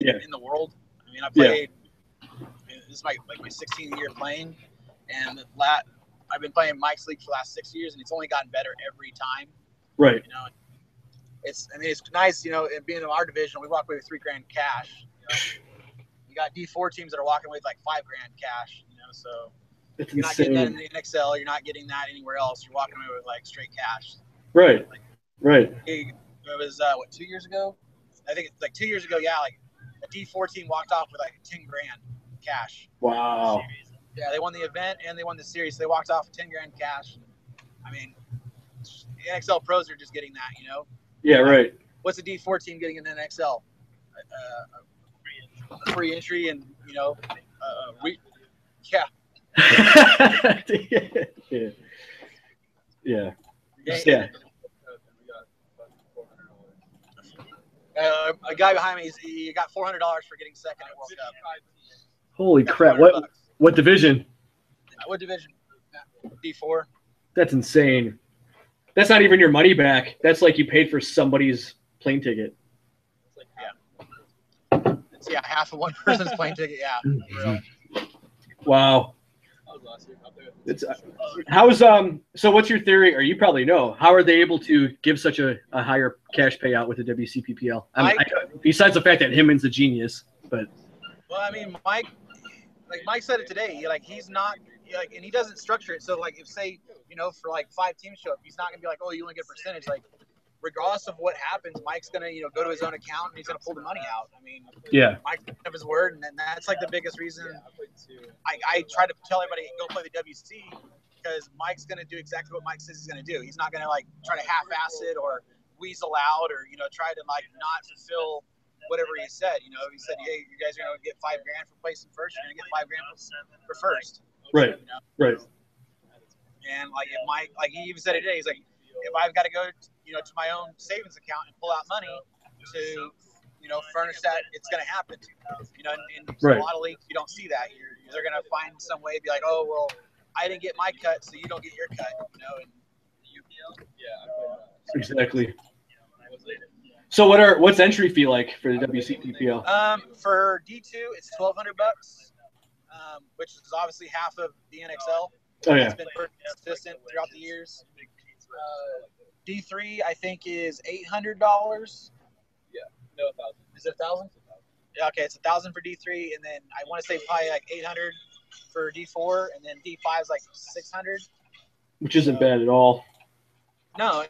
in the world. I mean, I played. This is my 16th year playing, and I've been playing Mike's league for the last 6 years, and it's only gotten better every time. Right. You know, it's nice. You know, being in our division, we walk away with $3,000 cash. You got D4 teams that are walking away with like $5,000 cash. You know, so That's you're insane. not getting that in the NXL. You're not getting that anywhere else. You're walking away with like straight cash. Right. Right. It was 2 years ago? I think it's like 2 years ago. Yeah, like a D4 team walked off with like $10,000 cash. Wow. Yeah, they won the event and they won the series. So they walked off with $10,000 cash. I mean, the NXL pros are just getting that, you know. Yeah, right. What's a D4 team getting in the NXL? Free entry, and you know, yeah. Yeah. A guy behind me, he got $400 for getting second at World Cup. Holy crap! What division? What division? D4. That's insane. That's not even your money back. That's like you paid for somebody's plane ticket. Yeah, half of one person's plane ticket. Yeah. Wow. It's so what's your theory, or you probably know, how are they able to give such a higher cash payout with the WCPPL? Besides the fact that Himmon's a genius, but well, I mean, Mike said it today. He's not and he doesn't structure it. So if say, you know, for like 5 teams show up, he's not gonna be like, oh, you only get a percentage. Like, regardless of what happens, Mike's gonna, you know, go to his own account and he's gonna pull the money out. I mean, yeah, Mike's gonna have his word, and that's like the biggest reason I try to tell everybody go play the WC, because Mike's gonna do exactly what Mike says he's gonna do. He's not gonna like try to half-ass it or weasel out, or, you know, try to like not fulfill whatever he said. You know, he said, hey, you guys are gonna get $5,000 for placing first. You're gonna get $5,000 for first. Right. You know? Right. And like if Mike, like he even said it today, he's like, if I've got to go, you know, to my own savings account and pull out money to, you know, furnish that, it's going to happen. You know, in a lot of leagues, you don't see that. They're going to find some way to be like, oh, well, I didn't get my cut, so you don't get your cut. You know, and exactly. So what's entry fee like for the WCPPL? For D2, it's $1,200, which is obviously half of the NXL. Oh yeah. It's been pretty consistent throughout the years. D3, I think, is $800. Yeah, no, 1,000. Is it 1,000? Yeah, okay, it's 1,000 for D3, and then I want to say probably like 800 for D4, and then D5 is like 600. Which isn't bad at all. No,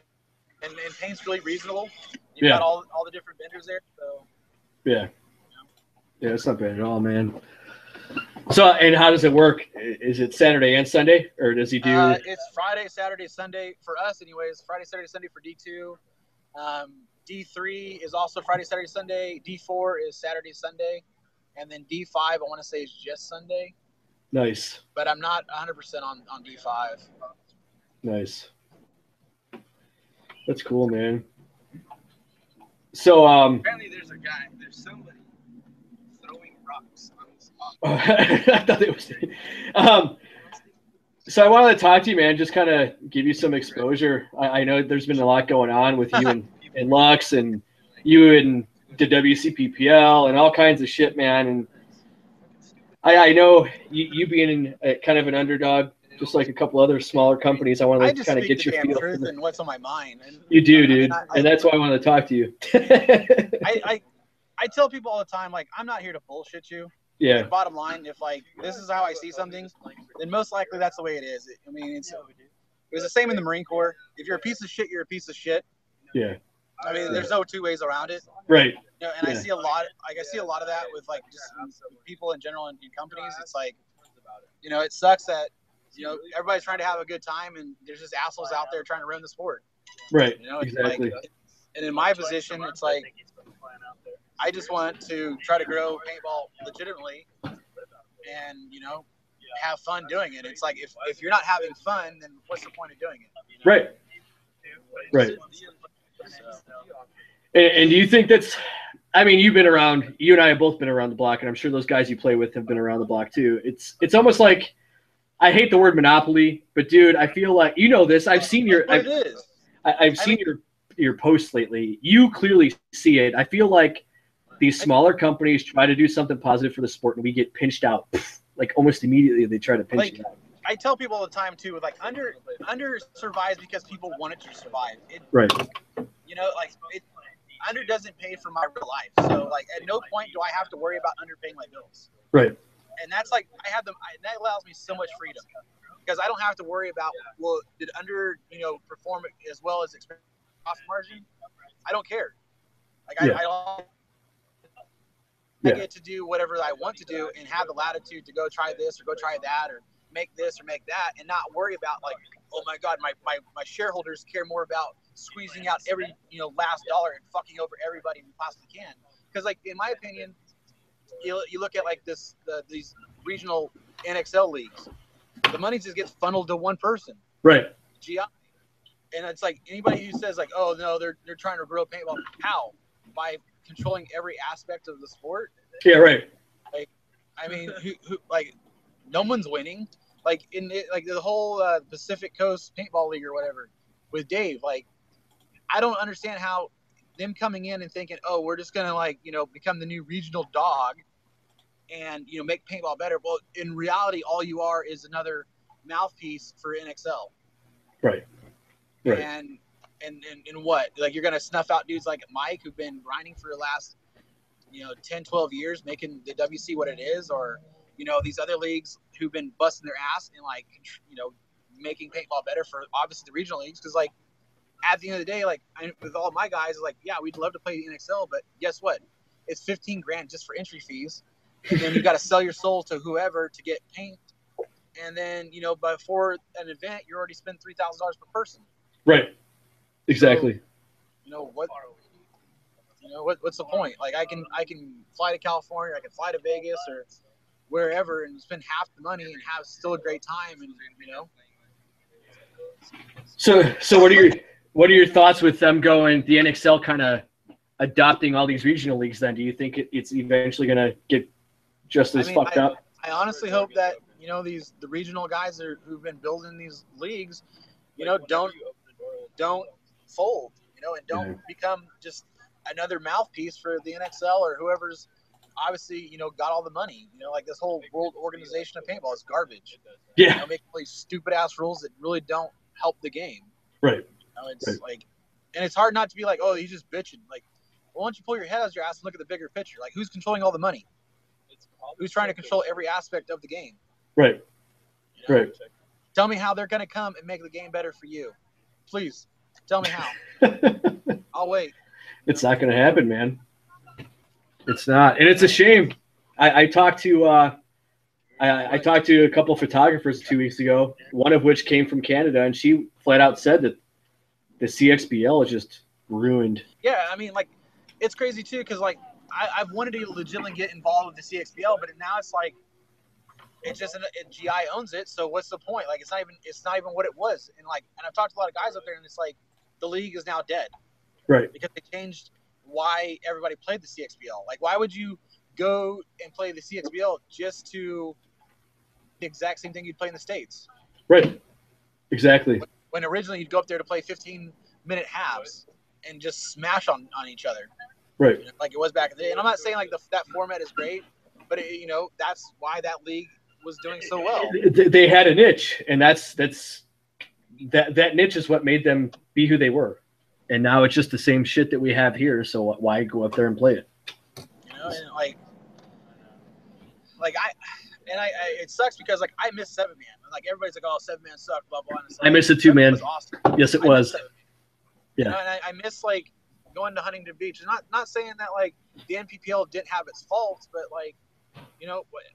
and paint's really reasonable. You've got all the different vendors there, so. Yeah. Yeah, it's not bad at all, man. So, and how does it work? Is it Saturday and Sunday, or does he do? It's Friday, Saturday, Sunday for us, anyways. Friday, Saturday, Sunday for D2. D3 is also Friday, Saturday, Sunday. D4 is Saturday, Sunday, and then D5 I want to say is just Sunday. Nice. But I'm not 100% on D5. Nice. That's cool, man. So apparently there's somebody throwing rocks on the spot. I thought it was. So I wanted to talk to you, man. Just kind of give you some exposure. I know there's been a lot going on with you and Lux, and you and the WCPPL and all kinds of shit, man. And I know you being kind of an underdog, just like a couple other smaller companies. I wanted to kind of get your feel for and what's on my mind. And, you do, dude, and that's why I wanted to talk to you. I tell people all the time, like, I'm not here to bullshit you. Yeah. Like, bottom line, if like this is how I see something, then most likely that's the way it is. I mean, it was the same in the Marine Corps. If you're a piece of shit, you're a piece of shit. Yeah. I mean, there's no two ways around it. Right. You know, and I see a lot. Like, I see a lot of that with like just people in general in companies. It's like, you know, it sucks that, you know, everybody's trying to have a good time, and there's just assholes out there trying to ruin the sport. Right. You know, exactly. Like, and in my position, it's like, I just want to try to grow paintball legitimately, and, you know, have fun doing it. It's like, if you're not having fun, then what's the point of doing it? You know? Right. Right. And do you think that's, I mean, you've been around, you and I have both been around the block, and I'm sure those guys you play with have been around the block too. It's almost like, I hate the word monopoly, but dude, I feel like, you know this, I've seen I've seen your posts lately. You clearly see it. I feel like these smaller companies try to do something positive for the sport, and we get pinched out. Like almost immediately, they try to pinch it out. I tell people all the time too, like under survives because people want it to survive. Right. You know, like under doesn't pay for my real life. So like at no point do I have to worry about underpaying my bills. Right. And that's like that allows me so much freedom because I don't have to worry about, well, did under, perform as well as expect profit margin? I don't care. Like I get to do whatever I want to do and have the latitude to go try this or go try that or make this or make that and not worry about like, oh my God, my shareholders care more about squeezing out every, last dollar and fucking over everybody we possibly can. Because like, in my opinion, you look at like these regional NXL leagues, the money just gets funneled to one person. Right. GI. And it's like anybody who says like, oh no, they're trying to grow paintball. How? By controlling every aspect of the sport. Yeah, right. Like, I mean, who like, no one's winning. Like like the whole Pacific Coast Paintball League or whatever with Dave. Like, I don't understand how them coming in and thinking, oh, we're just gonna like become the new regional dog and make paintball better. Well, in reality, all you are is another mouthpiece for NXL. Right. Right. And what? Like you're gonna snuff out dudes like Mike who've been grinding for the last 10, 12 years, making the WC what it is, or these other leagues who've been busting their ass and like making paintball better for obviously the regional leagues. Because like at the end of the day, like with all my guys, like yeah, we'd love to play the NXL, but guess what? It's $15,000 just for entry fees, and then you got to sell your soul to whoever to get paint, and then before an event, you already spend $3,000 per person. Right. Exactly. So, what's the point? Like I can fly to California, I can fly to Vegas or wherever and spend half the money and have still a great time, and So what are your thoughts with them going the NXL kind of adopting all these regional leagues? Then do you think it's eventually going to get just as fucked up? I honestly hope that the regional guys who've been building these leagues, don't fold, and don't become just another mouthpiece for the NXL or whoever's obviously, got all the money. Like this whole World Organization of Paintball is garbage. Yeah. Making these stupid ass rules that really don't help the game. Right. It's like, and it's hard not to be like, oh, he's just bitching. Like, well, why don't you pull your head out of your ass and look at the bigger picture? Like, who's controlling all the money? Who's trying to control every aspect of the game? Right. Right. Tell me how they're going to come and make the game better for you. Please tell me how. I'll wait. It's not going to happen, man. It's not, and it's a shame. I talked to I talked to a couple of photographers 2 weeks ago, one of which came from Canada, and she flat out said that the CXBL is just ruined. Yeah, I mean, like, it's crazy too, because like I've wanted to legitimately get involved with the CXBL, but now it's like it's just GI owns it, so what's the point? Like, it's not even what it was, and I've talked to a lot of guys up there, and it's like the league is now dead, right? Because they changed why everybody played the CXBL. Like, why would you go and play the CXBL just to the exact same thing you'd play in the States? Right. Exactly. When originally you'd go up there to play 15-minute halves and just smash on each other. Right. Like it was back in the day. And I'm not saying like that format is great, but that's why that league was doing so well. They had a niche, and that niche is what made them be who they were. And now it's just the same shit that we have here. So why go up there and play it? And it sucks because like I miss 7-man. Like everybody's like, oh, 7-man sucked, blah blah. And I miss it too, man. Was awesome. Yes, it was. Yeah. And I miss like going to Huntington Beach. And not saying that like the NPPL didn't have its faults, but like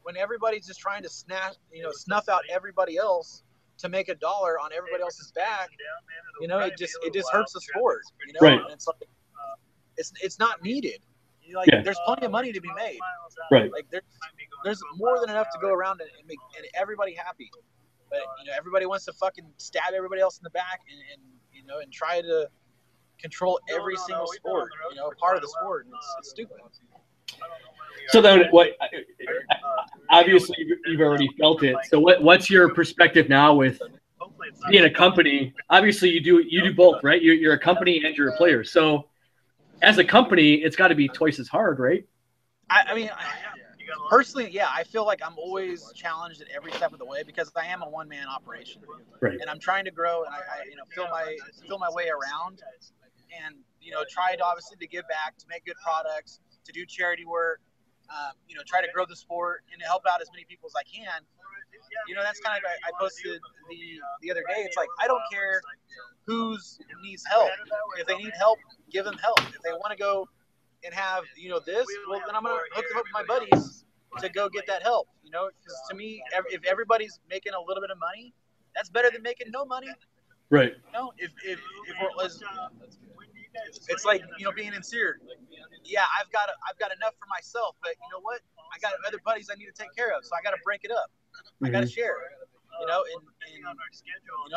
when everybody's just trying to snuff out everybody else to make $1 on everybody else's back, it just hurts the sport. Right. And it's like it's not needed. There's plenty of money to be made. Right. Like there's more than enough to go around and make everybody happy. But everybody wants to fucking stab everybody else in the back and try to control every single sport. Part of the sport. And it's stupid. So then, what? Obviously, you've already felt it. So what's your perspective now with being a company? Obviously, you do both, right? You're a company and you're a player. So as a company, it's got to be twice as hard, right? I mean, personally, yeah, I feel like I'm always challenged at every step of the way because I am a one-man operation, Right. and I'm trying to grow, and I feel my way around, and try to obviously to give back, to make good products, to do charity work, try to grow the sport and to help out as many people as I can. That's kind of I posted the other day. It's like I don't care who's needs help. If they need help, give them help. If they want to go and have this, well then I'm gonna hook them up with my buddies to go get that help. Because to me, if everybody's making a little bit of money, that's better than making no money. Right. If it's like being sincere. Yeah, I've got enough for myself, but you know what? I got other buddies I need to take care of, so I got to break it up. I got to share.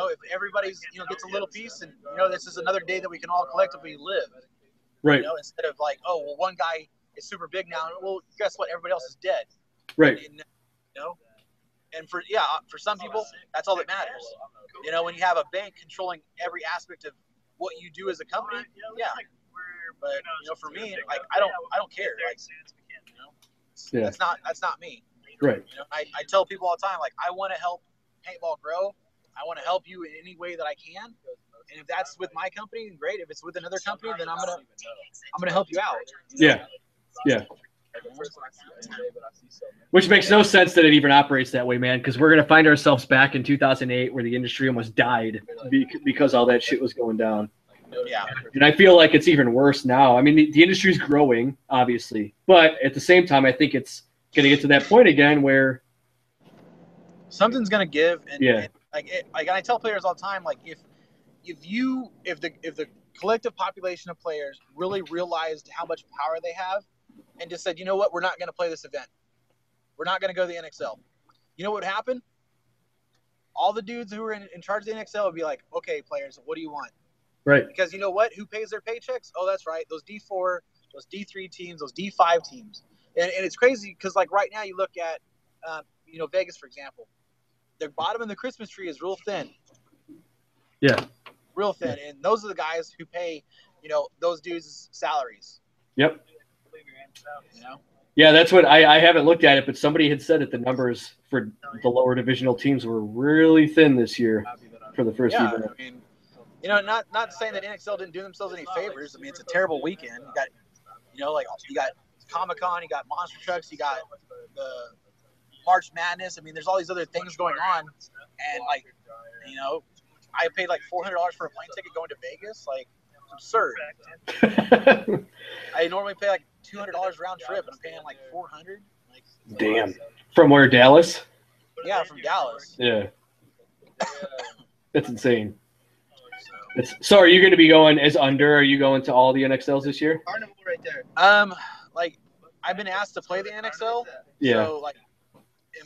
If everybody's gets a little piece, and this is another day that we can all collectively live. Right. Instead of like, oh well, one guy is super big now. Well, guess what? Everybody else is dead. Right. And for some people, that's all that matters. When you have a bank controlling every aspect of what you do as a company, yeah. But for me, like I don't care. Like, yeah. That's not me. Right. I tell people all the time, like I want to help paintball grow. I want to help you in any way that I can. And if that's with my company, great. If it's with another company, then I'm gonna help you out. Yeah. Yeah. Which makes no sense that it even operates that way, man, because we're going to find ourselves back in 2008 where the industry almost died because all that shit was going down. Yeah. And I feel like it's even worse now. I mean, the industry's growing, obviously, but at the same time, I think it's going to get to that point again where something's going to give. And, yeah. And I tell players all the time, like if the collective population of players really realized how much power they have and just said, you know what, we're not going to play this event. We're not going to go to the NXL. You know what would happen? All the dudes who were in charge of the NXL would be like, okay, players, what do you want? Right. Because you know what? Who pays their paychecks? Oh, that's right. Those D4, those D3 teams, those D5 teams. And it's crazy because, like, right now you look at, Vegas, for example. The bottom of the Christmas tree is real thin. Yeah. Real thin. Yeah. And those are the guys who pay, those dudes' salaries. Yep. Yeah, that's what I haven't looked at it, but somebody had said that the numbers for the lower divisional teams were really thin this year for the first event. I mean, not saying that NXL didn't do themselves any favors. I mean, it's a terrible weekend. You got, you got Comic-Con, you got Monster Trucks, you got the March Madness. I mean, there's all these other things going on, and I paid like $400 for a plane ticket going to Vegas. Like, it's absurd. I normally pay like $200 round trip, and I'm paying like $400. Like, damn. From where, Dallas? Yeah, from Dallas. Yeah. That's insane. So are you going to be going as under? Are you going to all the NXLs this year? Carnival right there. Like I've been asked to play the NXL. Yeah. So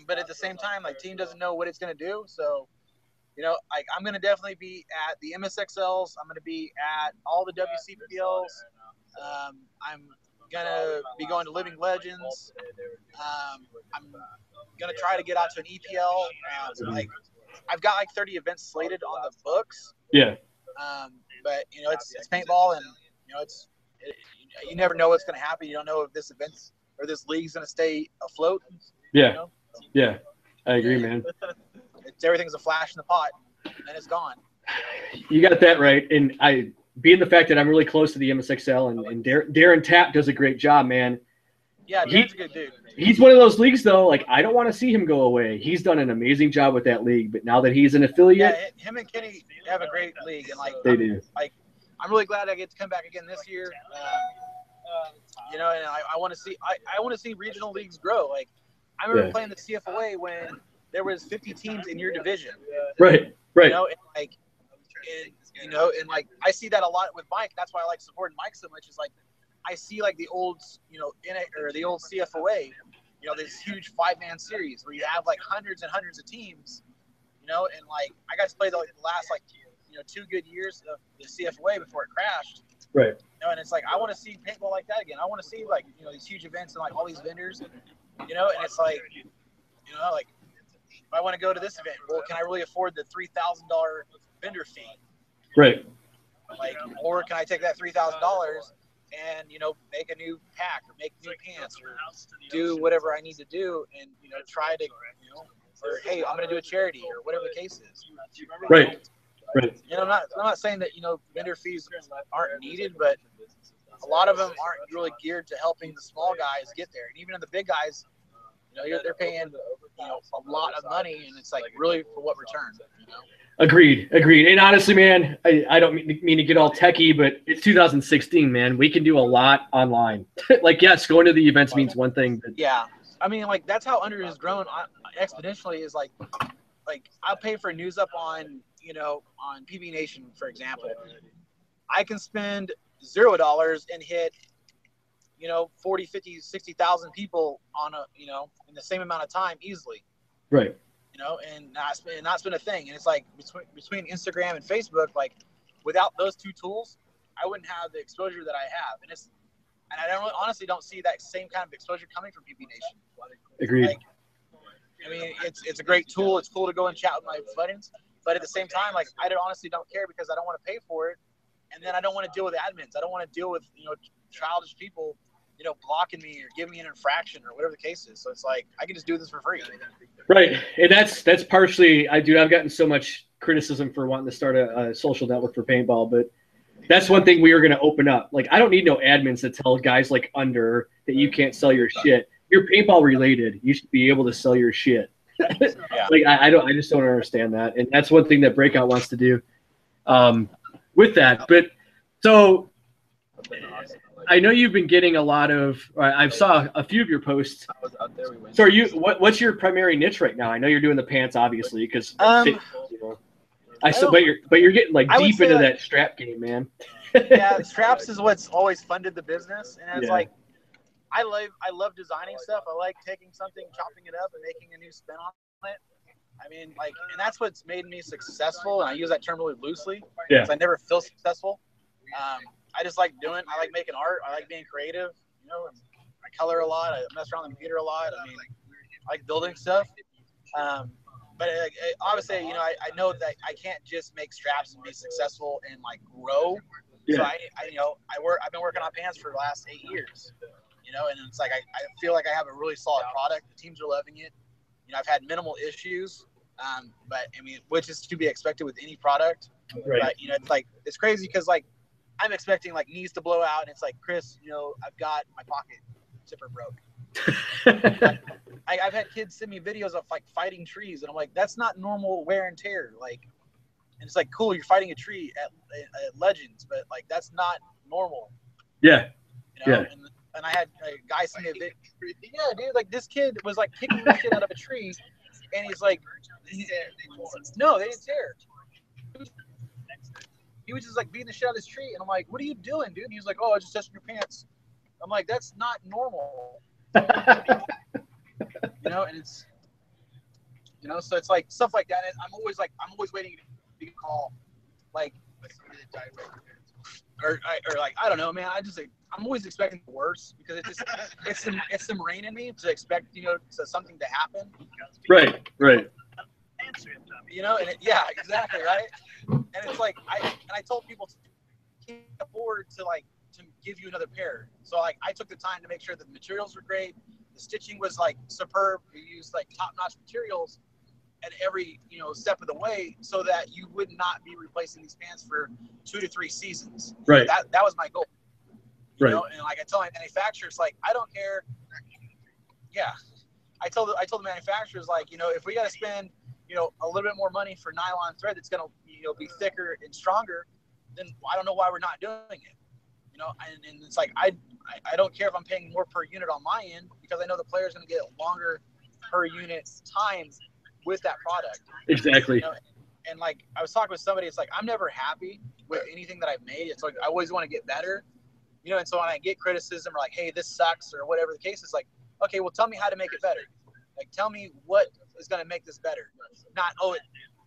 but at the same time, like team doesn't know what it's going to do. So, I'm going to definitely be at the MSXLs. I'm going to be at all the WCPLs. I'm going to be going to Living Legends. I'm going to try to get out to an EPL. I've got like 30 events slated on the books. Yeah. But it's paintball, and you never know what's going to happen. You don't know if this event's or this league's going to stay afloat. Yeah. Yeah. I agree, man. Everything's a flash in the pot, and then it's gone. You got that right. And being the fact that I'm really close to the MSXL and Darren Tapp does a great job, man. Yeah, Darren's a good dude. He's one of those leagues, though. Like, I don't want to see him go away. He's done an amazing job with that league, but now that he's an affiliate, yeah, him and Kenny have a great league, and they do. I'm really glad I get to come back again this year. And I want to see I want to see regional leagues grow. Like, I remember playing the CFOA when there was 50 teams in your division. Right. And I see that a lot with Mike. That's why I like supporting Mike so much. Is like I see like the old the old CFOA, this huge 5-man series where you have like hundreds and hundreds of teams, and like I got to play the last 2 good years of the CFOA before it crashed. Right. And it's like I want to see paintball like that again. I want to see these huge events and like all these vendors, and it's like like if I want to go to this event, well, can I really afford the $3,000 vendor fee? Right. Like, or can I take that $3,000 and, you know, make a new pack or make new pants or do whatever I need to do and, you know, try to, you know, or, hey, I'm going to do a charity or whatever the case is. Right. Right. You know, I'm not saying that, you know, vendor fees aren't needed, but a lot of them aren't really geared to helping the small guys get there. And even in the big guys, you know, they're paying, you know, a lot of money, and it's like, really, for what return, you know? Agreed. And honestly, man, I don't mean to get all techie, but it's 2016, man. We can do a lot online. Like, yes, going to the events means one thing. But yeah. I mean, like, that's how Under has grown exponentially, is like I'll pay for news up on, you know, on PB Nation, for example. I can spend $0 and hit, you know, 40, 50, 60,000 people on a, you know, in the same amount of time easily. Right. You know, and not spend a thing. And it's like between Instagram and Facebook, like, without those two tools, I wouldn't have the exposure that I have. And I honestly don't see that same kind of exposure coming from PB Nation. Agreed. Like, I mean, it's a great tool. It's cool to go and chat with my friends, but at the same time, like, I honestly don't care, because I don't want to pay for it, and then I don't want to deal with admins. I don't want to deal with, you know, childish people, you know, blocking me or giving me an infraction or whatever the case is. So it's like, I can just do this for free. Right. And that's partially, I've gotten so much criticism for wanting to start a social network for paintball, but that's one thing we are going to open up. Like, I don't need no admins to tell guys like Under that you can't sell your shit. You're paintball related. You should be able to sell your shit. Yeah. Like, I just don't understand that. And that's one thing that Breakout wants to do with that. But so I know you've been getting a lot of, I saw a few of your posts. So are you, what's your primary niche right now? I know you're doing the pants, obviously, because you know, but you're getting like deep into that strap game, man. Yeah, straps is what's always funded the business, and it's like, I love designing stuff. I like taking something, chopping it up, and making a new spin on it. I mean, like, and that's what's made me successful, and I use that term really loosely, because I never feel successful. I just like I like making art. I like being creative, you know, and I color a lot. I mess around on the computer a lot. I mean, I like building stuff. But obviously, you know, I know that I can't just make straps and be successful and like grow. Yeah. So I've been working on pants for the last 8 years, you know, and it's like, I feel like I have a really solid product. The teams are loving it. You know, I've had minimal issues, but I mean, which is to be expected with any product. Right. But, you know, it's like, it's crazy, because like, I'm expecting like knees to blow out, and it's like, Chris, you know, I've got my pocket zipper broke. Like, I've had kids send me videos of like fighting trees, and I'm like, that's not normal wear and tear. Like, and it's like, cool, you're fighting a tree at Legends, but like, that's not normal. Yeah. You know? Yeah. And I had a guy send me a video. Yeah, dude, like, this kid was like kicking the shit out of a tree, and he's like, no, they didn't tear. He was just like beating the shit out of this tree, and I'm like, what are you doing, dude? And he was like, oh, I was just testing your pants. I'm like, that's not normal. You know, and it's, you know, so it's like stuff like that. And I'm always waiting to call, like, or like, I don't know, man. I'm always expecting the worst, because it's some rain in me to expect, you know, something to happen. Right. You know, and yeah, exactly, right. And it's like, I told people to can't afford to give you another pair. So like, I took the time to make sure that the materials were great. The stitching was like superb. We used like top-notch materials at every, you know, step of the way, so that you would not be replacing these pants for 2 to 3 seasons. Right. That was my goal. You right. know? And like, I tell my manufacturers, like, I don't care. Yeah. I told the manufacturers, like, you know, if we got to spend, you know, a little bit more money for nylon thread that's going to, you know, be thicker and stronger, then I don't know why we're not doing it. You know, and it's like, I don't care if I'm paying more per unit on my end, because I know the player's going to get longer per unit time with that product. Exactly. You know? And like, I was talking with somebody, it's like, I'm never happy with anything that I've made. It's like, I always want to get better, you know. And so when I get criticism, or like, hey, this sucks, or whatever the case is, like, okay, well, tell me how to make it better. Like, tell me what is going to make this better. Not,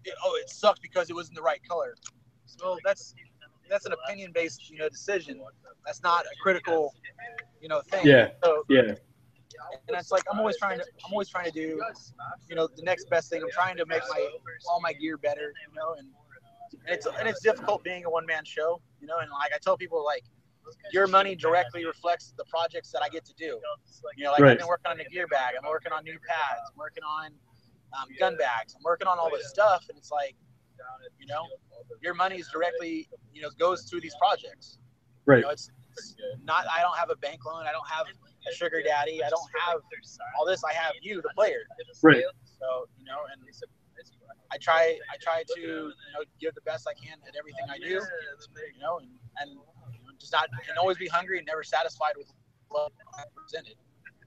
it sucked because it wasn't the right color. So that's an opinion-based, you know, decision. That's not a critical, you know, thing. Yeah. So, yeah. And it's like, I'm always trying to do, you know, the next best thing. I'm trying to make all my gear better, you know, and it's difficult being a one-man show, you know. And like, I tell people, like, your money directly reflects the projects that I get to do. You know, like Right. I've been working on a gear bag. I'm working on new pads. I'm working on gun bags. I'm working on all this stuff. And it's like, you know, your money is directly, you know, goes through these projects. Right. You know, it's not, I don't have a bank loan. I don't have a sugar daddy. I don't have all this. I have you, the player. Right. So, you know, and I try to, you know, give the best I can at everything I do, you know, and you know, just not, and always be hungry and never satisfied with what I presented,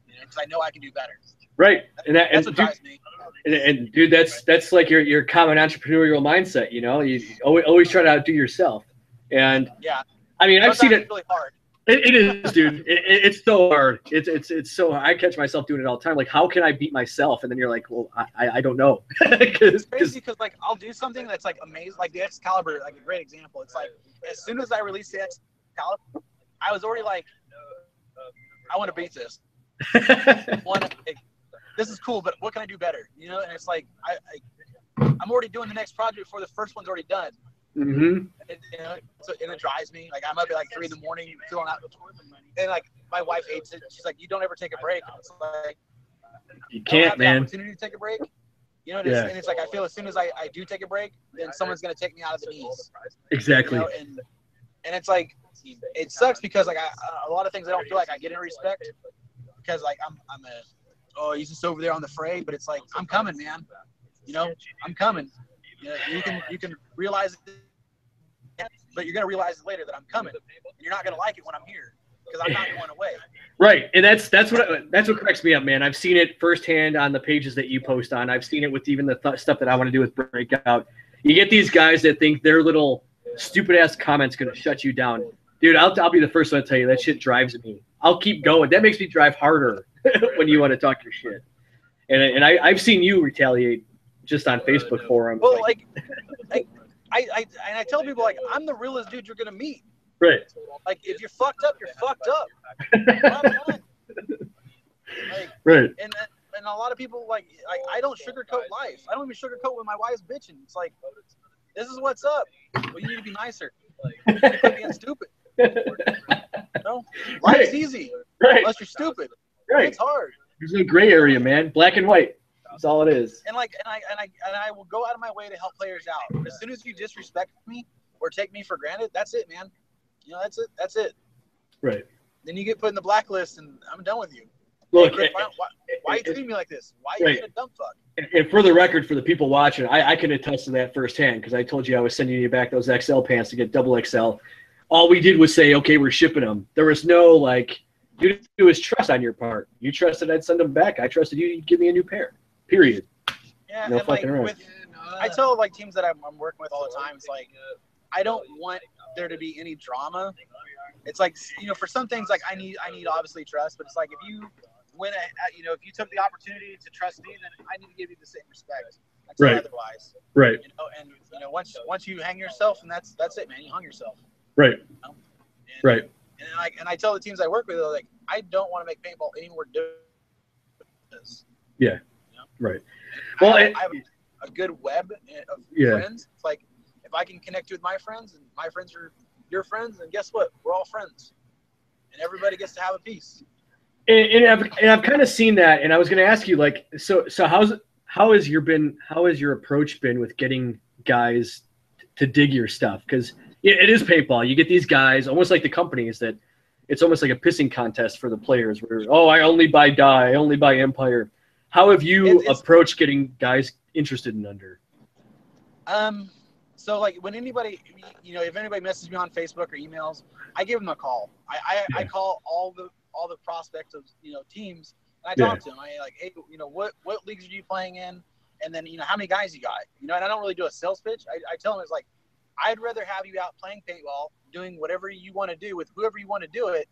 you know, because I know I can do better. Right. That's what drives me. And dude, that's like your common entrepreneurial mindset, you know, you always try to outdo yourself. And yeah, I mean, I've seen it. It's really hard. It is, dude. It's so hard. It's so hard. I catch myself doing it all the time. Like, how can I beat myself? And then you're like, well, I don't know. It's crazy because like I'll do something that's like amazing, like the Excalibur, like a great example. It's like as soon as I released the Excalibur, I was already like, I want to beat this. This is cool, but what can I do better? You know, and it's like I'm already doing the next project before the first one's already done. Mm-hmm. You know, and it drives me. Like I'm up at like 3 a.m. filling out, and like my wife hates it. She's like, "You don't ever take a break." It's like you can't, man. Opportunity to take a break. You know, and it's like I feel as soon as I do take a break, then someone's gonna take me out of the knees. Exactly. You know, and it's like it sucks because like a lot of things I don't feel like I get in respect because like I'm he's just over there on the fray, but it's like I'm coming, man. You know, I'm coming. Yeah, you can realize it, but you're gonna realize it later that I'm coming, and you're not gonna like it when I'm here because I'm not going away. Right, and that's what cracks me up, man. I've seen it firsthand on the pages that you post on. I've seen it with even the stuff that I want to do with Breakout. You get these guys that think their little stupid ass comments gonna shut you down, dude. I'll be the first one to tell you that shit drives me. I'll keep going. That makes me drive harder when you want to talk your shit. And I've seen you retaliate just on Facebook forums. Well, like I tell people like I'm the realest dude you're gonna meet. Right. Like if you're fucked up, you're fucked up. Like, right. And a lot of people like I don't sugarcoat life. I don't even sugarcoat when my wife's bitching. It's like this is what's up. Well, you need to be nicer. You quit being stupid. No, life's easy. Right. Unless you're stupid. Right. It's hard. There's no gray area, man. Black and white. That's all it is. And I will go out of my way to help players out. But as soon as you disrespect me or take me for granted, that's it, man. You know, that's it. That's it. Right. Then you get put in the blacklist, and I'm done with you. Look, hey, Chris, why you treating me like this? Why are you being a dumb fuck? And for the record, for the people watching, I can attest to that firsthand because I told you I was sending you back those XL pants to get double XL. All we did was say, okay, we're shipping them. There was no like, dude, it was trust on your part. You trusted I'd send them back. I trusted you'd give me a new pair. Period. Yeah, no and like around. I tell like teams that I'm working with all the time, it's like I don't want there to be any drama. It's like, you know, for some things like I need obviously trust, but it's like if you win you know, if you took the opportunity to trust me, then I need to give you the same respect. Right. Otherwise. Right. You know, and you know, once you hang yourself, and that's it, man. You hung yourself. Right. You know? Right. And I tell the teams I work with, like, I don't want to make paintball any more difficult. Yeah. You know? Right. Well, I have a good web of friends. It's like if I can connect you with my friends, and my friends are your friends, and guess what? We're all friends, and everybody gets to have a piece. And I've kind of seen that, and I was going to ask you, like, so how has your approach been with getting guys to dig your stuff? Because it is paintball. You get these guys, almost like the companies, that it's almost like a pissing contest for the players. Where I only buy Die, I only buy Empire. How have you approached getting guys interested in Under? So like when anybody, you know, if anybody messages me on Facebook or emails, I give them a call. I call all the prospects of, you know, teams, and I talk to them. I like, hey, you know, what leagues are you playing in? And then, you know, how many guys you got? You know, and I don't really do a sales pitch. I tell them it's like, I'd rather have you out playing paintball, doing whatever you want to do with whoever you want to do it.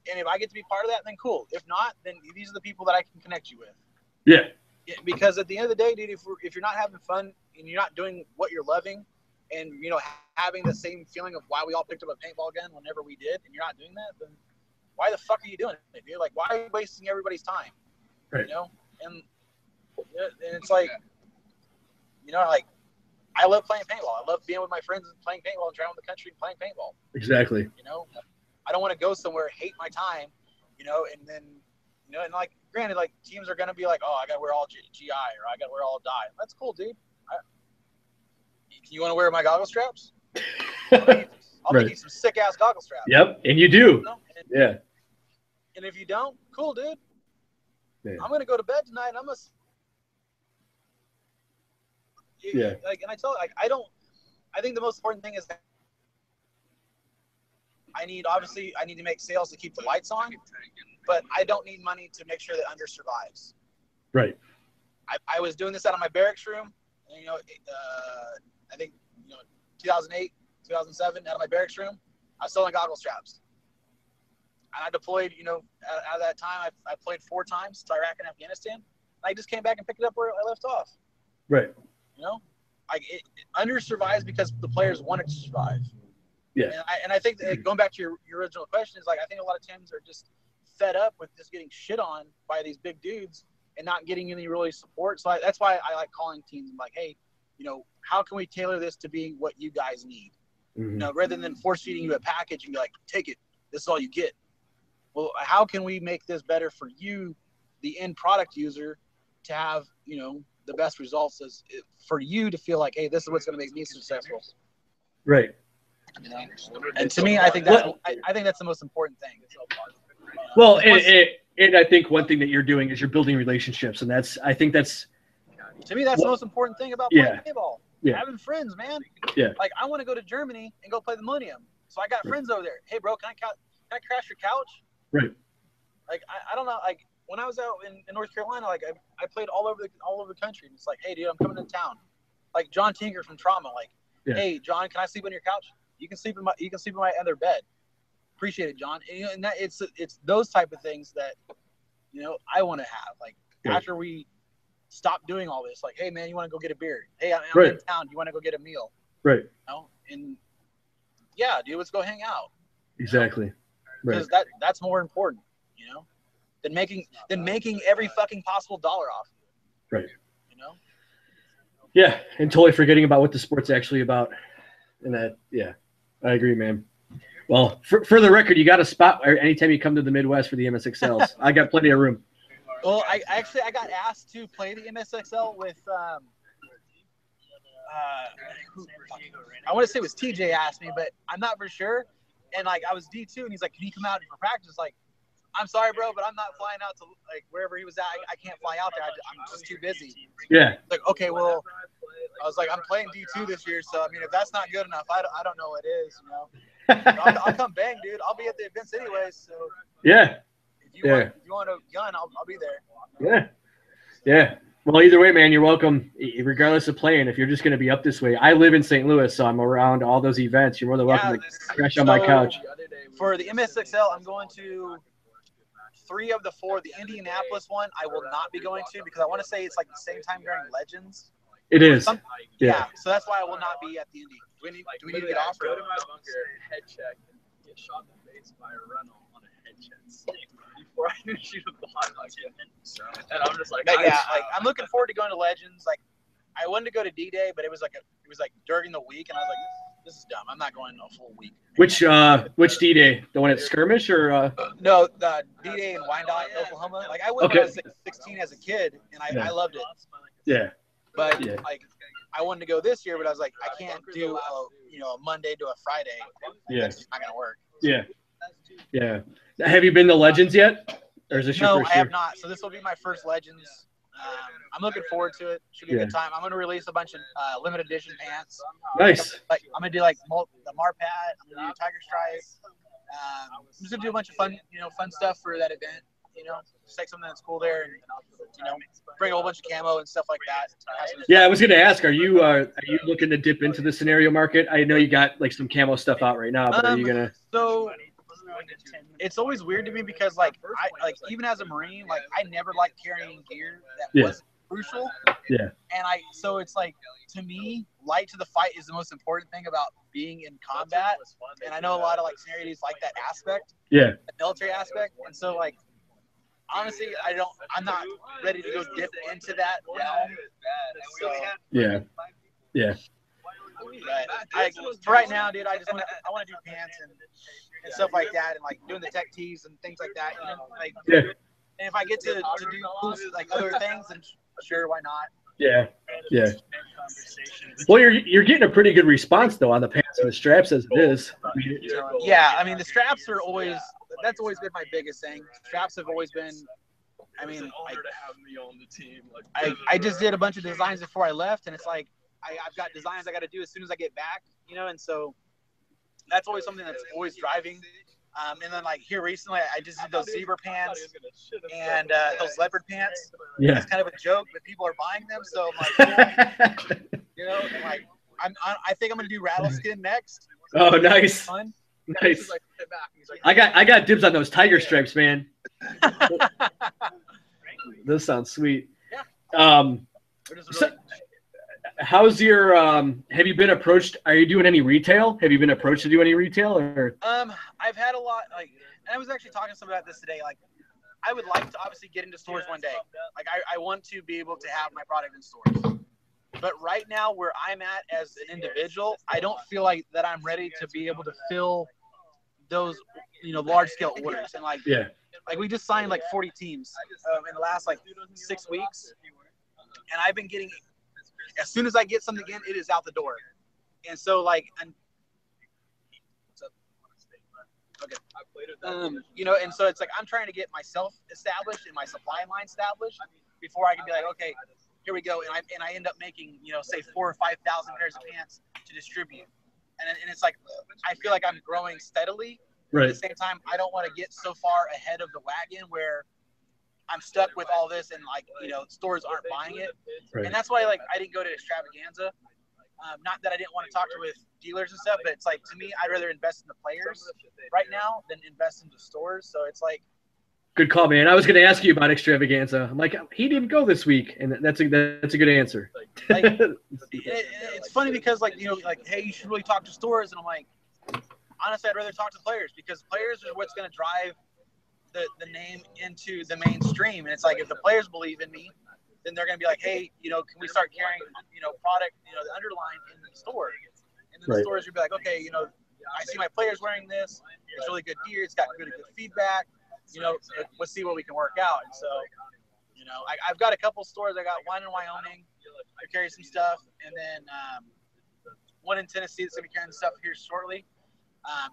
And if I get to be part of that, then cool. If not, then these are the people that I can connect you with. Yeah. Because at the end of the day, dude, if you're not having fun and you're not doing what you're loving, and, you know, having the same feeling of why we all picked up a paintball gun whenever we did, and you're not doing that, then why the fuck are you doing it, dude? Like, why are you wasting everybody's time? Right. You know? And it's like, you know, like, I love playing paintball. I love being with my friends and playing paintball and traveling the country and playing paintball. Exactly. You know? I don't want to go somewhere, hate my time, and then, and like, granted, like teams are going to be like, oh, I got to wear all GI or I got to wear all dye. That's cool, dude. You want to wear my goggle straps? I'll make you some sick ass goggle straps. Yep. And you do. Yeah. And if you don't, cool, dude. Yeah. I'm going to go to bed tonight. And like, and I tell you, like, I think the most important thing is that I need to make sales to keep the lights on, but I don't need money to make sure that Under survives. Right. I was doing this out of my barracks room, and, I think, 2008, 2007, out of my barracks room, I was selling goggle straps. And I deployed, out of that time, I played 4 times to Iraq and Afghanistan. And I just came back and picked it up where I left off. Right. Under survives because the players wanted to survive. Yeah. And I think that going back to your original question is, like, I think a lot of teams are just fed up with just getting shit on by these big dudes and not getting any really support. So that's why I like calling teams and like, hey, how can we tailor this to being what you guys need? Mm-hmm. Rather than force feeding you a package and be like, take it, this is all you get. Well, how can we make this better for you, the end product user, to have, the best results for you to feel like, hey, this is what's going to make me successful. Right. And to me, I think that's the most important thing. Well, and I think one thing that you're doing is you're building relationships, and I think that's to me, that's the most important thing about playing paintball. Yeah. Having friends, man. Yeah. Like, I want to go to Germany and go play the Millennium. So I got friends over there. Hey, bro, can I crash your couch? Right. Like, I don't know. Like, when I was out in North Carolina, like, I played all over the country. And it's like, hey, dude, I'm coming to town. Like John Tinker from Trauma. Like, hey, John, can I sleep on your couch? You can sleep in my other bed. Appreciate it, John. And that it's those type of things that, I want to have. Like, after we stop doing all this, like, hey, man, you want to go get a beer? Hey, I'm in town. You want to go get a meal? Right. And yeah, dude, let's go hang out. Exactly. Because that's more important, than making every fucking possible dollar off. Right. Yeah, and totally forgetting about what the sport's actually about. And that, I agree, man. Well, for the record, you got a spot anytime you come to the Midwest for the MSXLs. I got plenty of room. Well, I got asked to play the MSXL with I want to say it was TJ asked me, but I'm not for sure. And like, I was D2, and he's like, "Can you come out for practice?" Like, I'm sorry, bro, but I'm not flying out to like wherever he was at. I can't fly out there. I'm just too busy. Yeah. Like, okay, well, I was like, I'm playing D2 this year, so I mean, if that's not good enough, I don't know what is. I'll come bang, dude. I'll be at the events anyways. So yeah. If you want a gun, I'll be there. Yeah. Yeah. Well, either way, man, you're welcome. Regardless of playing, if you're just going to be up this way, I live in St. Louis, so I'm around all those events. You're more than welcome to crash on my couch. For the MSXL, I'm going to 3 of the 4. The Indianapolis one, I will not be going to because I want to say it's like the same time during Legends. It is. Yeah. So that's why I will not be at the Indy. Do we need to get off? Go to my bunker, head check, and get shot in the face by a rental on a head check. Before I knew she was behind my kid. And I'm just like, I'm looking forward to going to Legends. Like, I wanted to go to D-Day, but it was like during the week, and I was like, this is dumb. I'm not going a full week. Which D-Day? The one at Skirmish or? No, the D-Day in Wyandotte, Oklahoma. Like, I went when I was 16 as a kid, and I loved it. Yeah. But like, I wanted to go this year, but I was like, I can't do a Monday to a Friday. Yeah. That's not gonna work. Yeah. Yeah. Have you been to Legends yet? Or is this your first I year? have not. So this will be my first Legends. I'm looking forward to it. Should be a good time. I'm going to release a bunch of limited edition pants. Nice. Like, I'm going to do like the Marpat. I'm going to do Tiger Stripe. I'm just going to do a bunch of fun stuff for that event. Just take something that's cool there and, bring a whole bunch of camo and stuff like that. Yeah, I was going to ask, are you looking to dip into the scenario market? I know you got like some camo stuff out right now, but are you going to? So it's always weird to me because I even as a Marine, like I never liked carrying gear that wasn't crucial. Yeah. And so it's like, to me, light to the fight is the most important thing about being in combat. And I know a lot of like scenario dudes like that aspect. Yeah. The military aspect. And so like, honestly, I'm not ready to go dip into that realm. So, yeah. Yeah. But for right now, dude, I want to do pants, and and stuff like that, and like doing the tech tees and things like that. You know, like, Yeah. and if I get to do like other things, then sure, why not? Yeah. Yeah. Well, you're getting a pretty good response though on the pants and the straps as it is. Yeah, I mean the straps are always that's always been my biggest thing. Straps have always been. I mean, I just did a bunch of designs before I left, and it's like I've got designs I got to do as soon as I get back, you know, and so that's always something that's always driving. And then like here recently, I just did those zebra pants and those leopard pants. Yeah. It's kind of a joke, but people are buying them, so I'm like, you know, like I think I'm gonna do rattleskin next. Oh, nice. Fun. Nice. I got dibs on those tiger stripes, man. Those sound sweet. Yeah. So, how's your have you been approached? Are you doing any retail? Have you been approached to do any retail or? I've had a lot and I was actually talking to somebody about this today. Like, I would like to obviously get into stores one day. Like, I want to be able to have my product in stores. But right now, where I'm at as an individual, I don't feel like that I'm ready to be able to fill those, you know, large scale orders. And like, like we just signed like 40 teams in the last like 6 weeks, and I've been getting. As soon as I get something in, it is out the door. And so like, okay. You know, and so it's like I'm trying to get myself established and my supply line established before I can be like, okay, here we go. And I end up making, you know, say 4,000 or 5,000 pairs of pants to distribute. And it's like, I feel like I'm growing steadily. Right. At the same time, I don't want to get so far ahead of the wagon where I'm stuck with all this and like, you know, stores aren't buying it. Right. And that's why like I didn't go to Extravaganza. Not that I didn't want to talk with dealers and stuff, but it's like, to me, I'd rather invest in the players right now than invest in the stores. So it's like, good call, man. I was going to ask you about Extravaganza. I'm like, he didn't go this week, and that's a good answer. Like, it's funny because like, you know, like, hey, you should really talk to stores, and I'm like, honestly, I'd rather talk to players because players are what's going to drive the name into the mainstream. And it's like, if the players believe in me, then they're going to be like, hey, you know, can we start carrying, you know, product, you know, the underline in the store? And then the stores will be like, okay, you know, I see my players wearing this. It's really good gear. It's got really good feedback. You know, let's see what we can work out. And so, you know, I've got a couple stores. I got one in Wyoming to carry some stuff, and then one in Tennessee that's going to be carrying stuff here shortly.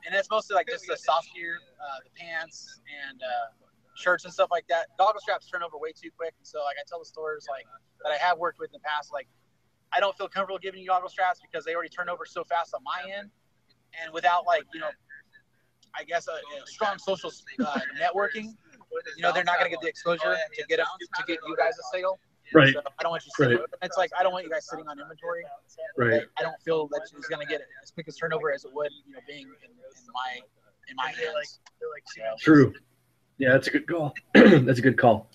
And it's mostly like just the soft gear, the pants and shirts and stuff like that. Goggle straps turn over way too quick. And so like I tell the stores like that I have worked with in the past, like I don't feel comfortable giving you goggle straps because they already turn over so fast on my end. And without like, you know, I guess a strong social networking, you know, they're not going to get the exposure to get you guys a sale. Right. So I don't want you sitting. It's like I don't want you guys sitting on inventory. Right. I don't feel that it's going to get as quick as turnover as it would, you know, being in my hands. True. Yeah, that's a good call. That's a good call.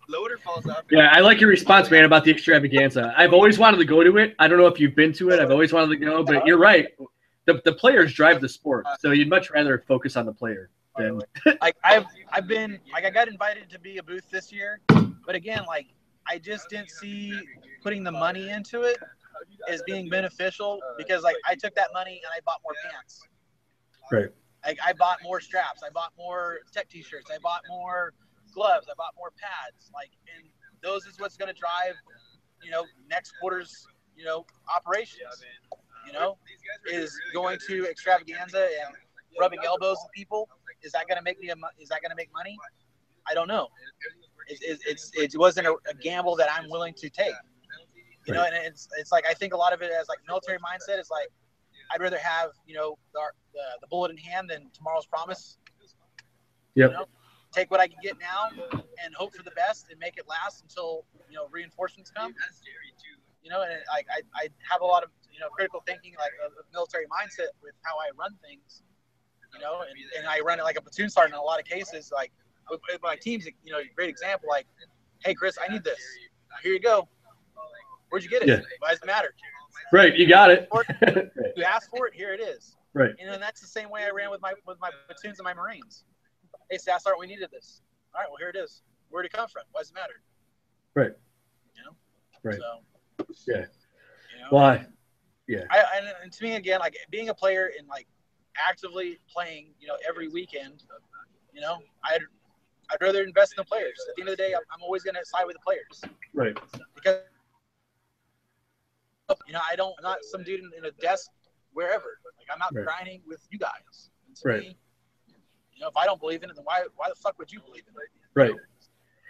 Loader falls off. Yeah, I like your response, man, about the Extravaganza. I've always wanted to go to it. I don't know if you've been to it. I've always wanted to go, but you're right. The players drive the sport, so you'd much rather focus on the player than. Like I've been like I got invited to be a booth this year, but again, like I just didn't see putting the money into it as being beneficial because like I took that money and I bought more pants. Right. Like I bought more straps, I bought more tech t-shirts, I bought more gloves, I bought more pads. Like, and those is what's going to drive, you know, next quarter's, you know, operations. You know, is going to Extravaganza and rubbing elbows with people. Is that going to make money? I don't know. It wasn't a gamble that I'm willing to take. You know, and it's like I think a lot of it as like military mindset is like I'd rather have, you know, the bullet in hand than tomorrow's promise. Yep. You know? Take what I can get now and hope for the best and make it last until, you know, reinforcements come. You know, and I have a lot of, you know, critical thinking, like a military mindset with how I run things, you know, and I run it like a platoon sergeant in a lot of cases. Like with my teams, you know, great example, like, hey, Chris, I need this. Here you go. Where'd you get it? Yeah. Why does it matter? Right. You got it. You asked for it. Here it is. Right. And that's the same way I ran with my platoons and my Marines. Hey, Staff Sergeant, we needed this. All right, well, here it is. Where'd it come from? Why does it matter? Right. You know? Right. So, yeah. You know? Why? Yeah. And to me, again, like being a player in like actively playing, every weekend, I'd rather invest in the players. At the end of the day, I'm always going to side with the players. Right. Because, I'm not some dude in a desk wherever. Like, I'm out grinding with you guys. And to me, if I don't believe in it, then why the fuck would you believe in it? Right.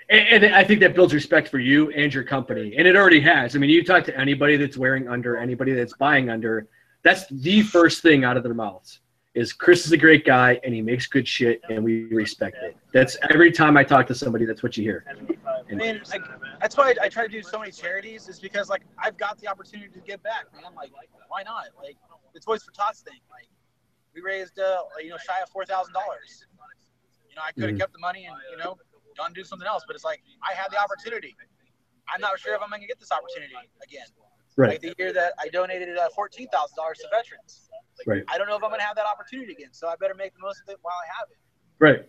And I think that builds respect for you and your company. And it already has. I mean, you talk to anybody that's wearing under, anybody that's buying under, that's the first thing out of their mouths is Chris is a great guy and he makes good shit and we respect it. That's every time I talk to somebody, that's what you hear. I mean, that's why I try to do so many charities is because, like, I've got the opportunity to give back, man. Like, why not? Like, it's Toys for Tots thing. Like, we raised, shy of $4,000. I could have kept the money and, done do something else, but it's like I had the opportunity. I'm not sure if I'm going to get this opportunity again. Right. Like the year that I donated $14,000 to veterans. Like, I don't know if I'm going to have that opportunity again, so I better make the most of it while I have it. Right.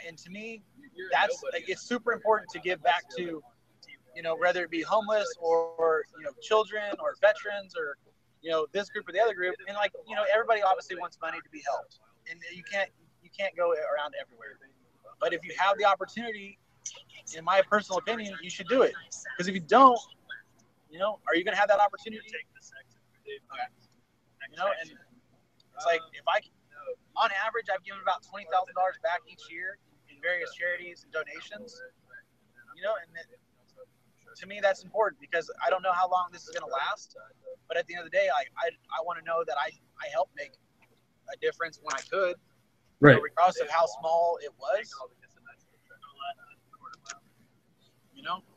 And to me, that's like, it's super important to give back to, whether it be homeless or children or veterans or this group or the other group. And like everybody obviously wants money to be helped, and you can't go around everywhere. But if you have the opportunity, in my personal opinion, you should do it. Because if you don't, are you going to have that opportunity? Okay. And it's like, on average, I've given about $20,000 back each year in various charities and donations. And to me, that's important because I don't know how long this is going to last. But at the end of the day, I want to know that I helped make a difference when I could. Right. Regardless of how small it was.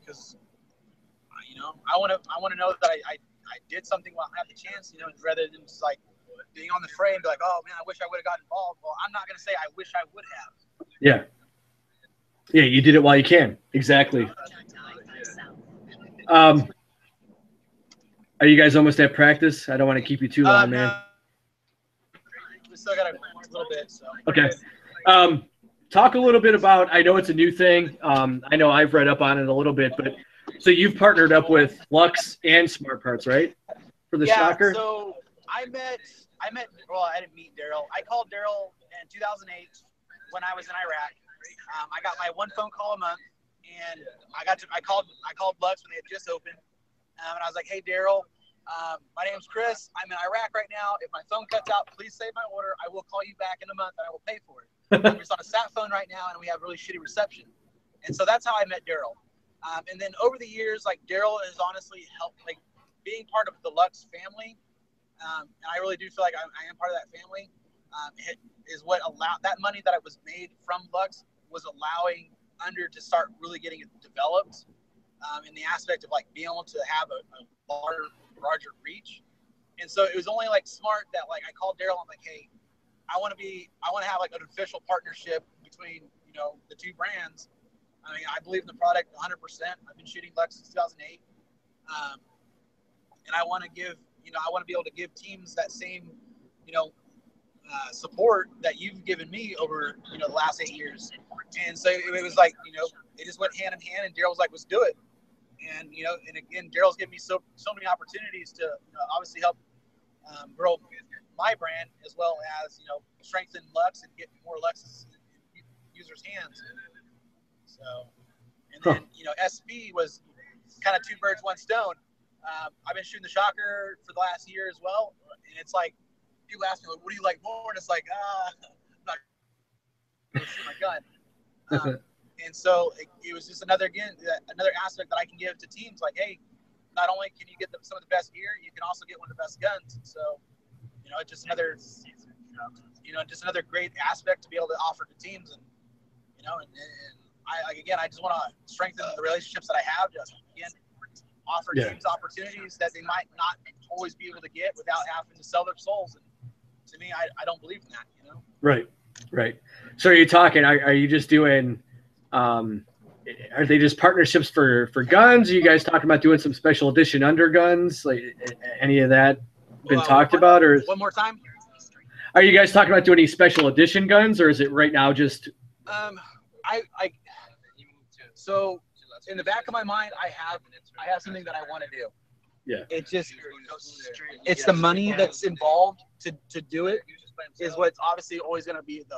Because I want to know that I did something while I had the chance, rather than just like being on the fray and be like, oh man, I wish I would have gotten involved. Well, I'm not going to say I wish I would have. Yeah. Yeah, you did it while you can. Exactly. Are you guys almost at practice? I don't want to keep you too long, man. We still got a little bit. So. Okay. Talk a little bit about, I know it's a new thing. I know I've read up on it a little bit, but so you've partnered up with Lux and Smart Parts, right? For the shocker? Yeah, so I met, well, I didn't meet Daryl. I called Daryl in 2008 when I was in Iraq. I got my one phone call a month, and I called Lux when they had just opened. And I was like, hey, Daryl, my name's Chris. I'm in Iraq right now. If my phone cuts out, please save my order. I will call you back in a month, and I will pay for it. I'm just on a sat phone right now, and we have really shitty reception. And so that's how I met Daryl. And then over the years, like, Daryl has honestly helped, like, being part of the Lux family. And I really do feel like I am part of that family. Is what allowed that money that was made from Lux was allowing Under to start really getting it developed in the aspect of like being able to have a larger reach. And so it was only like smart that like I called Daryl. I'm like, hey, I want to have like an official partnership between the two brands. I mean, I believe in the product 100%. I've been shooting Lux since 2008, and I want to give I want to be able to give teams that same support that you've given me over the last 8 years. And so it was like it just went hand in hand, and Daryl's like, let's do it. And and again, Daryl's given me so many opportunities to obviously help grow my brand, as well as strengthen Lux and get more Luxes in users' hands. So, and then SB was kind of two birds, one stone. I've been shooting the shocker for the last year as well, and it's like people ask me, like, what do you like more? And it's like, I'm not gonna shoot my gun. And so it was just another aspect that I can give to teams. Like, hey, not only can you get some of the best gear, you can also get one of the best guns. So, it's just another, just another great aspect to be able to offer to teams. And, I just want to strengthen the relationships that I have. Just again, offer teams opportunities that they might not always be able to get without having to sell their souls. And to me, I don't believe in that. Right. So are you talking? Are you just doing? Are they just partnerships for guns? Are you guys talking about doing some special edition under guns? Like any of that been talked about? Or one more time? Are you guys talking about doing any special edition guns, or is it right now just? So in the back of my mind, I have something that I want to do. Yeah. It's the money that's involved to do it. is what's obviously always going to be the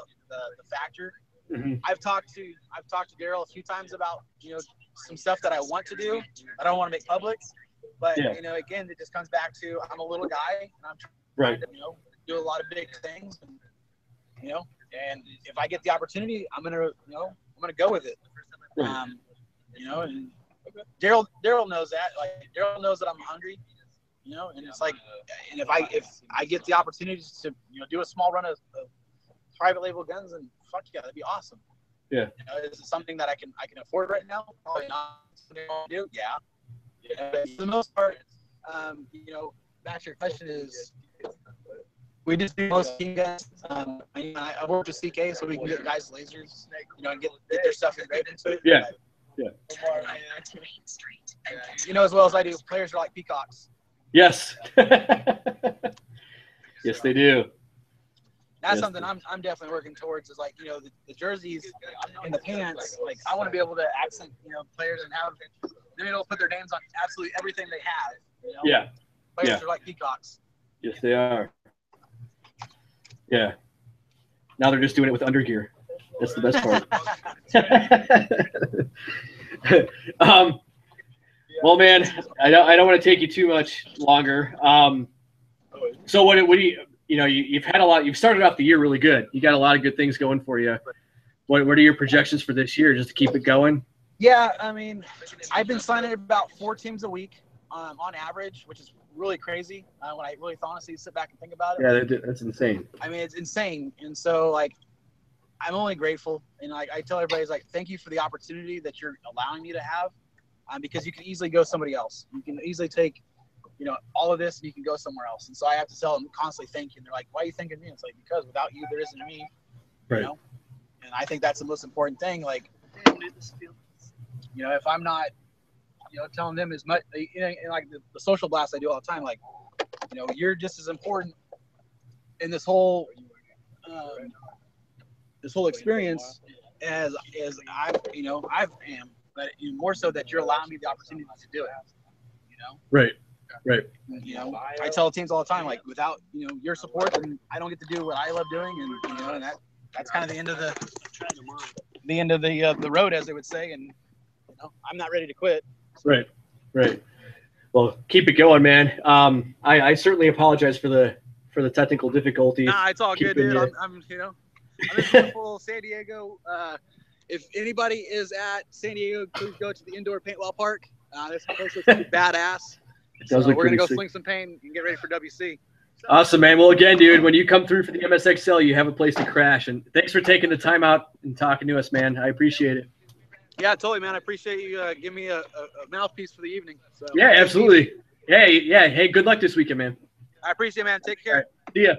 factor. Mm-hmm. I've talked to Daryl a few times about some stuff that I want to do. I don't want to make public, but again, it just comes back to I'm a little guy and I'm trying to do a lot of big things, and if I get the opportunity, I'm gonna go with it. And Daryl knows that. Like Daryl knows that I'm hungry, and it's like, and if I get the opportunity to do a small run of private label guns, and fuck yeah, that'd be awesome. Yeah. Is it something that I can afford right now? Probably not. Something I want to do? Yeah. But for the most part, back to your question is, we just do most team guns. I work with CK so we can get guys lasers, and get their stuff engraved into it. Yeah. Yeah. As well as I do, players are like peacocks. Yes. Yes, they do. That's something I'm definitely working towards, is like, the jerseys and the pants. Like, I want to be able to accent, players and have them able to put their names on absolutely everything they have. Yeah. Players are like peacocks. Yes, they are. Yeah. Now they're just doing it with undergear. That's the best part. Well, man, I don't want to take you too much longer. So what do you? You've had a lot. You've started off the year really good. You got a lot of good things going for you. What are your projections for this year, just to keep it going? Yeah, I mean, I've been signing about 4 teams a week on average, which is really crazy when I really honestly sit back and think about it. Yeah, that's insane. I mean, it's insane. And so, like, I'm only grateful. And I tell everybody, like, thank you for the opportunity that you're allowing me to have, because you can easily go somebody else. You can easily take all of this, and you can go somewhere else. And so I have to tell them constantly thank you. And they're like, why are you thanking me? It's like, because without you, there isn't me, right. And I think that's the most important thing. Like, if I'm not, telling them as much, and like the social blast I do all the time, like, you're just as important in this whole experience as I am, but more so that you're allowing me the opportunity to do it. Right. I tell teams all the time, like, without your support, then I don't get to do what I love doing, and and that's kind of the end of the road, as they would say, and I'm not ready to quit. Right. Well, keep it going, man. I certainly apologize for the technical difficulties. Nah, it's all good, dude. I'm in beautiful San Diego. If anybody is at San Diego, please go to the indoor paintball park. This place looks badass. So we're going to go swing some paint and get ready for WC. Awesome, man. Well, again, dude, when you come through for the MSXL, you have a place to crash. And thanks for taking the time out and talking to us, man. I appreciate it. Yeah, totally, man. I appreciate you giving me a mouthpiece for the evening. So, yeah, absolutely. Hey, good luck this weekend, man. I appreciate it, man. Take care. Right. See ya.